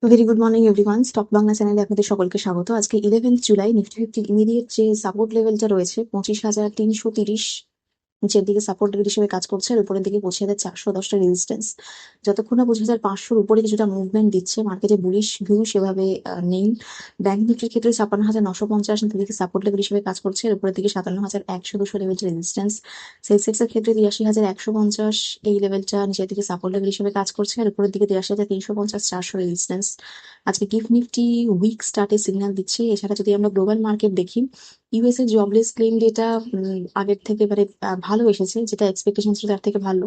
Very good morning everyone. Stock Bangla চ্যানেলে আপনাদের সকলকে স্বাগত। আজকে 11 জুলাই নিফটি ফিফটির ইমিডিয়েট যে সাপোর্ট লেভেলটা রয়েছে 25,330 নিচের দিকে সাপোর্ট লেভেল হিসেবে কাজ করছে, আর উপরের দিকে 25,410টা রেজিস্ট্যান্স। যতক্ষণ না 25,500-র উপরে কিছুটা মুভমেন্ট দিচ্ছে, মার্কেটে বুলিশ ভিউ সেভাবে নেই। ব্যাংক নিফটির ক্ষেত্রে 56,950 নিচের দিকে সাপোর্ট লেভেল হিসেবে কাজ করছে, আর উপরের দিকে 57,100-200 লেভেলটা রেজিস্ট্যান্স। সেন্সেক্সের ক্ষেত্রে 83,150 এই লেভেলটা নিচের দিকে সাপোর্ট লেভেল হিসেবে কাজ করছে, আর উপরের দিকে 83,350-400 রেজিস্ট্যান্স। আজকে গিফট নিফটি উইক স্টার্টে সিগন্যাল দিচ্ছে। এছাড়া যদি আমরা গ্লোবাল মার্কেট দেখি, ইউএস এর জবলেস ক্লেম ডেটা আগের থেকে ভালো এসেছে, যেটা এক্সপেকটেশন ছিল তার থেকে ভালো,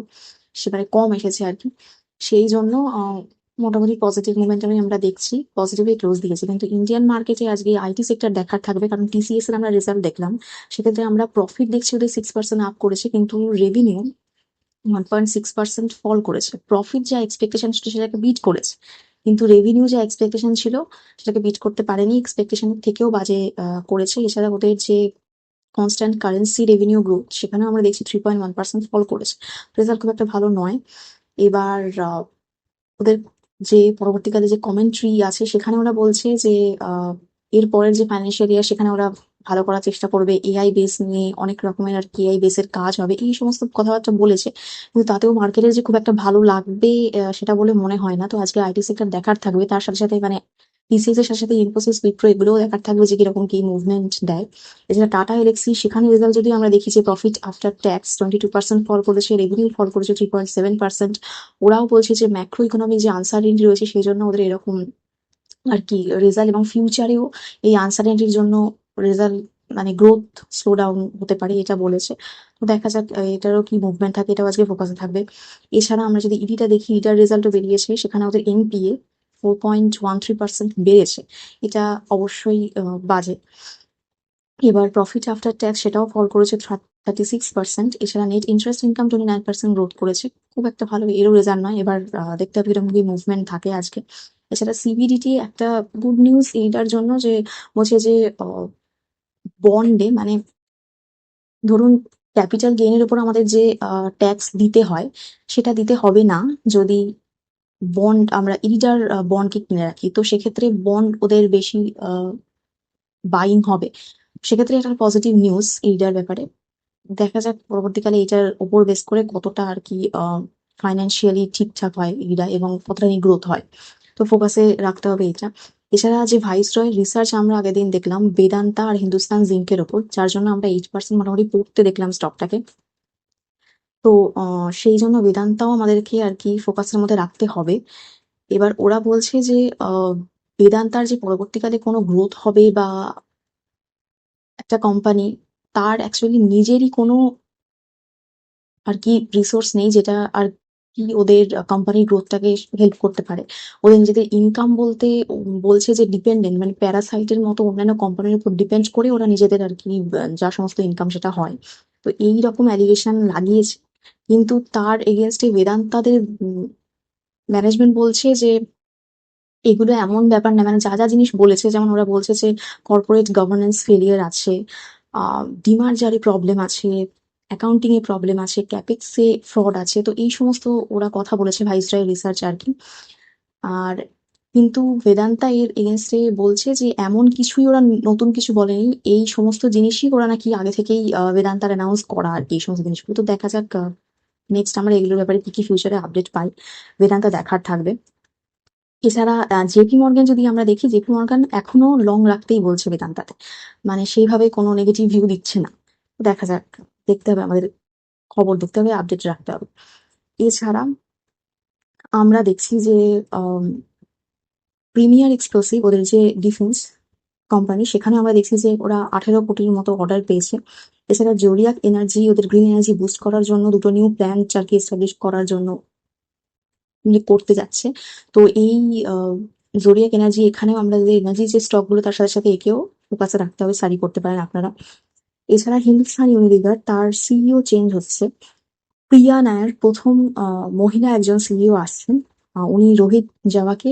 সেবারে কম এসেছে আর কি। সেই জন্য মোটামুটি পজিটিভ মোমেন্টামই আমরা দেখছি, পজিটিভলি ক্লোজ দিয়েছে। কিন্তু ইন্ডিয়ান মার্কেটে আজকে আইটি সেক্টর দেখার থাকবে, কারণ টিসিএস এর আমরা রেজাল্ট দেখলাম। সেক্ষেত্রে আমরা প্রফিট দেখছি ওদের 6% আপ করেছে, কিন্তু রেভিনিউ 1.6% ফল করেছে। প্রফিট যা এক্সপেকটেশন ছিল সেটাকে বিট করেছে, কিন্তু রেভিনিউ যা এক্সপেকটেশন ছিল সেটাকে বিট করতে পারেনি, এক্সপেকটেশনের থেকেও বাজে করেছে। এছাড়া ওদের যে কনস্ট্যান্ট কারেন্সি রেভিনিউ গ্রোথ, সেখানেও আমরা দেখছি 3.1% ফল করেছে। রেজাল্ট খুব একটা ভালো নয়। এবার ওদের যে পরবর্তীকালে যে কমেন্ট্রি আছে সেখানে ওরা বলছে যে আহ, এর পরের যে ফাইন্যান্সিয়াল ইয়ার সেখানে ওরা ভালো করার চেষ্টা করবে, এআই বেস নিয়ে অনেক রকমের আর কি এআই বেসের কাজ হবে, এই সমস্ত কথাবার্তা বলেছে। কিন্তু তাতেও মার্কেটের যে খুব একটা ভালো লাগবে সেটা বলে মনে হয় না। তো আজকে আইটি সেক্টর দেখার থাকবে, তার সাথে সাথে টিসিএস এর সাথে সাথে ইনফোসিস, উইপ্রো এগুলোও দেখার থাকবে যে কিরকম কি মুভমেন্ট দেয়। এছাড়া টাটা এলএক্সি, সেখানে রেজাল্ট যদি আমরা দেখি যে প্রফিট আফটার ট্যাক্স 22% ফল করেছে, রেভিনিউ ফল করেছে 3.7%। ওরাও বলছে যে ম্যাক্রো ইকোনমিক যে আনসার্টেনিটি রয়েছে সেই জন্য ওদের এরকম আর কি রেজাল্ট, এবং ফিউচারেও এই আনসার্টেনিটির জন্য রেজাল্ট গ্রোথ স্লো ডাউন হতে পারে, এটা বলেছে। তো দেখা যাক এটারও কি মুভমেন্ট থাকে, এটাও আজকে ফোকাসে থাকবে। এছাড়া আমরা যদি ইডিটা দেখি, ইডিটার রেজাল্টও বেরিয়েছে, সেখানে ওদের এনপিএ 4.13% বেড়েছে। এটা অবশ্যই বাজে। এবার প্রফিট আফটার ট্যাক্স সেটাও ফল করেছে 36%। এছাড়া নেট ইন্টারেস্ট ইনকাম 29% গ্রোথ করেছে, খুব একটা ভালো এরও রেজাল্ট নয়। এবার দেখতে হবে কিরকম কি মুভমেন্ট থাকে আজকে। এছাড়া সিবিডিটি একটা গুড নিউজ এইটার জন্য যে বলছে যে বন্ডে ধরুন ক্যাপিটাল গেইনের উপর আমাদের যে ট্যাক্স দিতে হয় সেটা দিতে হবে না যদি বন্ড আমরা ইডিটার বন্ডকে কিনে রাখি। তো সেক্ষেত্রে বন্ড ওদের বেশি বাইং হবে, সেক্ষেত্রে এটা পজিটিভ নিউজ ইডিটার ব্যাপারে। দেখা যাক পরবর্তীকালে এটার উপর বেস করে কতটা আর কি ফাইন্যান্সিয়ালি ঠিকঠাক হয় এরা, এবং কতটা গ্রোথ হয়। তো ফোকাসে রাখতে হবে এটা। এছাড়া যে ভাইসরয় রিসার্চ আমরা আগের দিন দেখলাম বেদান্তা আর হিন্দুস্তান জিঙ্কের ওপর, যার জন্য আমরা 8% মোটামুটি পড়তে দেখলাম স্টকটাকে। তো সেই জন্য বেদান্তাও আমাদেরকে আর কি ফোকাসের মধ্যে রাখতে হবে। এবার ওরা বলছে যে আহ, বেদান্তার যে পরবর্তীকালে কোনো গ্রোথ হবে বা একটা কোম্পানি, তার অ্যাকচুয়ালি নিজেরই কোনো আর কি রিসোর্স নেই যেটা আর কি ওদের কোম্পানির গ্রোথটাকে হেল্প করতে পারে। ওদের নিজেদের ইনকাম বলতে বলছে যে ডিপেন্ডেন্ট, প্যারাসাইটের মতো অন্যান্য কোম্পানির উপর ডিপেন্ড করে ওরা নিজেদের আর কি যা সমস্ত ইনকাম সেটা হয়। তো এই রকম অ্যালিগেশন লাগিয়েছে, কিন্তু তার এগেনস্টে বেদান্তাদের ম্যানেজমেন্ট বলছে যে এগুলো এমন ব্যাপার না, যা যা জিনিস বলেছে, যেমন ওরা বলছে যে কর্পোরেট গভর্নেন্স ফেলিয়ার আছে, ডিমার্জারে প্রবলেম আছে, অ্যাকাউন্টিং এ প্রবলেম আছে, ক্যাপেক্সে ফ্রড আছে। তো এই সমস্ত ওরা কথা বলেছে ভাইসরয় রিসার্চ আর কি। আর কিন্তু বেদান্তা এর এগেনস্টে বলছে যে এমন কিছুই ওরা নতুন কিছু বলেনি, এই সমস্ত জিনিসই ওরা নাকি আগে থেকেই বেদান্তার অ্যানাউন্স করা আর কি, এই সমস্ত জিনিসগুলো। তো দেখা যাক নেক্সট আমরা এগুলোর ব্যাপারে কি কি ফিউচারে আপডেট পাই, বেদান্তা দেখার থাকবে। এছাড়া জেপি মর্গান যদি আমরা দেখি, জেপি মর্গান এখনো লং রাখতেই বলছে বেদান্তাতে, সেইভাবে কোনো নেগেটিভ ভিউ দিচ্ছে না। তো দেখা যাক, দেখতে হবে আমাদের, খবর দেখতে হবে, আপডেট রাখতে হবে। এছাড়া আমরা দেখছি যে প্রিমিয়ার এক্সপ্লোসিভ ওদের যে ডিফেন্স কোম্পানি, সেখানে আমরা দেখছি যে ওরা 18 কোটির মতো অর্ডার পেয়েছে। এছাড়া জোরিয়াক এনার্জি ওদের গ্রিন এনার্জি বুস্ট করার জন্য দুটো নিউ প্ল্যান্ট আর কি এস্টাবলিশ করার জন্য করতে যাচ্ছে। তো এই জোরিয়াক এনার্জি, এখানেও আমরা যে এনার্জি যে স্টক গুলো তার সাথে সাথে একেও ফোকাসে রাখতে হবে, সারি করতে পারেন আপনারা। এছাড়া হিন্দুস্তান ইউনিলিভার, তার সিইও চেঞ্জ হচ্ছে। প্রিয়া নায়ার প্রথম মহিলা একজন সিইও আসছেন, উনি রোহিত জাওয়াকে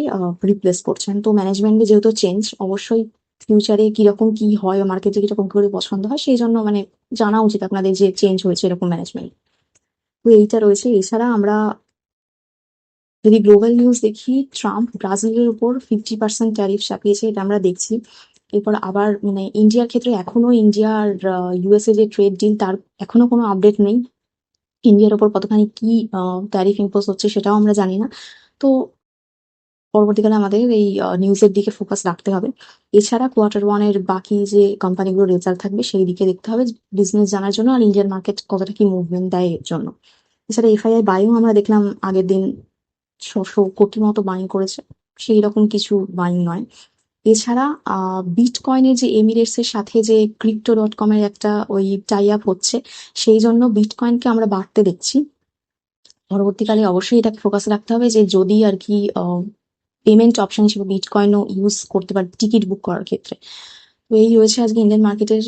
রিপ্লেস করছেন। তো ম্যানেজমেন্টে যেহেতু চেঞ্জ, অবশ্যই ফিউচারে কিরকম কি হয়, মার্কেটে কিরকম করে পছন্দ হয়, সেই জন্য জানা উচিত আপনাদের যে চেঞ্জ হয়েছে এরকম ম্যানেজমেন্ট। তো এইটা রয়েছে। এছাড়া আমরা যদি গ্লোবাল নিউজ দেখি, ট্রাম্প ব্রাজিলের উপর 50% ট্যারিফ চাপিয়েছে, এটা আমরা দেখছি। এরপর আবার মানে ইন্ডিয়ার ক্ষেত্রে এখনো ইন্ডিয়া আর ইউএসএ যে ট্রেড ডিল, তার এখনো কোনো আপডেট নেই। ইন্ডিয়ার ওপর কতখানি কি ট্যারিফ ইম্পোজ হচ্ছে সেটাও আমরা জানি না। তো পরবর্তীকালে আমাদের এই নিউজের দিকে ফোকাস রাখতে হবে। এছাড়া Q1 বাকি যে কোম্পানিগুলোর রেজাল্ট থাকবে সেই দিকে দেখতে হবে বিজনেস জানার জন্য, আর ইন্ডিয়ান মার্কেট কতটা কি মুভমেন্ট দেয় এর জন্য। এছাড়া এফআইআই বাইও আমরা দেখলাম আগের দিন 600 কোটি মতো বাইং করেছে, সেই রকম কিছু বাইং নয়। এছাড়া বিটকয়েনের যে এমিরেটস এর সাথে যে Crypto.com এর একটা ওই টাই আপ হচ্ছে, সেই জন্য বিটকয়েনকে আমরা বাড়তে দেখছি। পরবর্তীকালে অবশ্যই এটাকে ফোকাস রাখতে হবে যে যদি আর কি পেমেন্ট অপশন হিসেবে বিটকয়েনও ইউজ করতে পারে টিকিট বুক করার ক্ষেত্রে। তো এই রয়েছে আজকে ইন্ডিয়ান মার্কেটের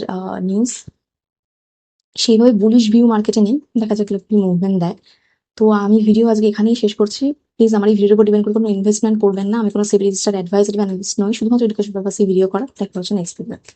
নিউজ। সেইভাবে বুলিশ ভিউ মার্কেটে নেই, দেখা যাক কি মুভমেন্ট দেয়। তো আমি ভিডিও আজকে এখানেই শেষ করছি। প্লিজ আমার এই ভিডিওর উপর ডিপেন্ড করে কোনো ইনভেস্টমেন্ট করবেন না। আমি কোনো সেবি রেজিস্টার্ড অ্যাডভাইজারি বা অ্যানালিস্ট নই, শুধুমাত্র এডুকেশন পারপাসে ভিডিও করা। দেখা হচ্ছে নেক্সট ভিডিও।